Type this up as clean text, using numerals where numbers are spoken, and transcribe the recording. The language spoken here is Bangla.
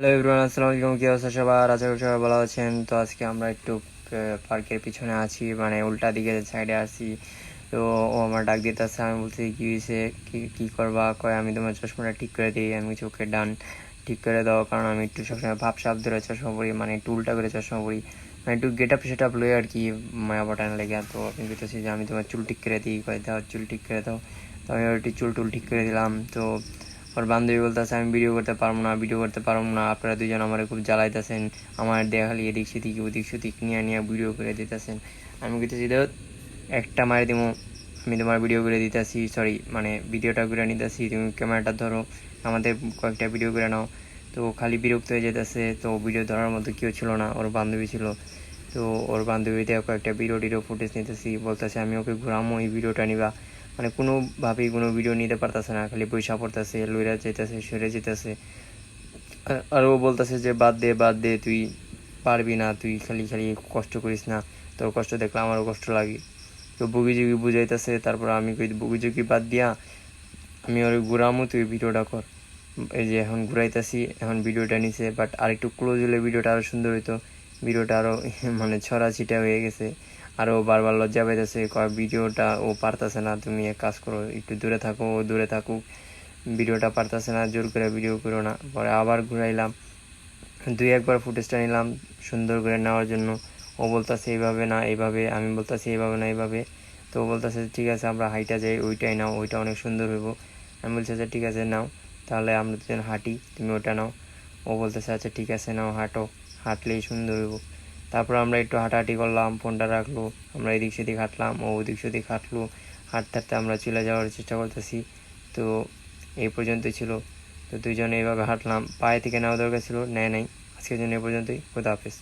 হ্যালো এভরিওয়ান, আসসালামু আলাইকুম। কি অবস্থা সবার? আশা করি সবাই ভালো আছেন। তো আজকে আমরা একটু পার্কের পিছনে আছি, মানে উল্টা দিকে সাইডে আছি। তো ও আমার ডাক দিতেছে, আমি বলছি কি হয়েছে, কি কি করবা? কয় আমি তোমার চশমাটা ঠিক করে দিই। আমি চোখের ডান ঠিক করে দাও, কারণ আমি একটু সবসময় ভাব সাপ ধরে চশমা পরি, মানে একটু উল্টা করে চশমা পরি, মানে একটু গেট আপ সেট আপ লই আর কি, মায়া বাটান লেগে। তো আমি বলতেছি যে আমি তোমার চুল ঠিক করে দিই। কয় দাও, চুল ঠিক করে দাও। তো আমি ওর একটু চুল টুল ঠিক করে দিলাম। তো ওর বান্ধবী বলতেছে আমি ভিডিও করতে পারবো না, আপনারা দুজন আমার খুব জ্বালাইতেছেন, আমার দেখালি এদিক সেদিক ওদিক সেদিক নিয়ে নিয়ে ভিডিও করে দিতেছেন। আমি বলতেছি দেখ, একটা মারি দিমু, আমি তোমার ভিডিও করে দিতেছি, সরি মানে ভিডিওটা করে নিতেছি, তুমি ক্যামেরাটা ধরো, আমাদের কয়েকটা ভিডিও করে নাও। তো খালি বিরক্ত হয়ে যেতেছে। তো ভিডিও ধরার মতো কেউ ছিল না, ওর বান্ধবী ছিল। তো ওর বান্ধবী দিয়ে কয়েকটা ভিডিও ফুটেজ নিতেছি, বলতেছে আমি ওকে ঘুরামো, এই ভিডিওটা নিবা। মানে কোনোভাবেই কোনো ভিডিও নিতে পারতেছে না, খালি পয়সা পড়তেছে, লইরা যেতেছে, সরে যেতেছে। আর ও বলতেছে যে বাদ দে, তুই পারবি না, তুই খালি খালি কষ্ট করিস না, তোর কষ্ট দেখলে আমারও কষ্ট লাগে। তো বুগিঝুগি বুঝাইতেছে, তারপর আমি কই বুগিঝুগি বাদ দিয়া আমি ওর ঘুরামো, তুই ভিডিওটা কর। এই যে এখন ঘুরাইতেছি, এখন ভিডিওটা নিছে, বাট আর একটু ক্লোজ হলে ভিডিওটা আরো সুন্দর হইতো। ভিডিওটা আরো মানে ছড়া ছিটা হয়ে গেছে। আরো বারবার লজ্জা পাইতেছে, কয় ভিডিওটা ও পারতেছে না, তুমি এক কাজ করো, একটু দূরে থাকো, ও দূরে থাকুক, ভিডিওটা পারতেছে না, জোর করে ভিডিও করো না। পরে আবার ঘুরাইলাম, দুই একবার ফুটেজটা নিলাম সুন্দর করে নেওয়ার জন্য। ও বলতেছে এইভাবে না এইভাবে, আমি বলতেছি এইভাবে না এইভাবে। তো ও বলতেছে ঠিক আছে আমরা হাইটা যাই, ওইটাই নাও, ওইটা অনেক সুন্দর হইব। আমি বলছি আচ্ছা ঠিক আছে নাও, তাহলে আমরা দুজন হাঁটি, তুমি ওটা নাও। ও বলতেছে আচ্ছা ঠিক আছে নাও, হাঁটো, হাঁটলেই সুন্দর হইব। তারপর আমরা একটু হাঁটাহাঁটি করলাম, ফোনটা রাখলো, আমরা এদিক সেদিক হাঁটলাম, ও ওদিক সেদিক হাঁটলো। হাঁটতে হাঁটতে আমরা চলে যাওয়ার চেষ্টা করতেছি। তো এই পর্যন্তই ছিল। তো দুইজনে এইভাবে হাঁটলাম, পায়ে থেকে নেওয়া দরকার ছিল, নেয় নাই। আজকের জন্য এ পর্যন্তই। খোদা হাফেজ।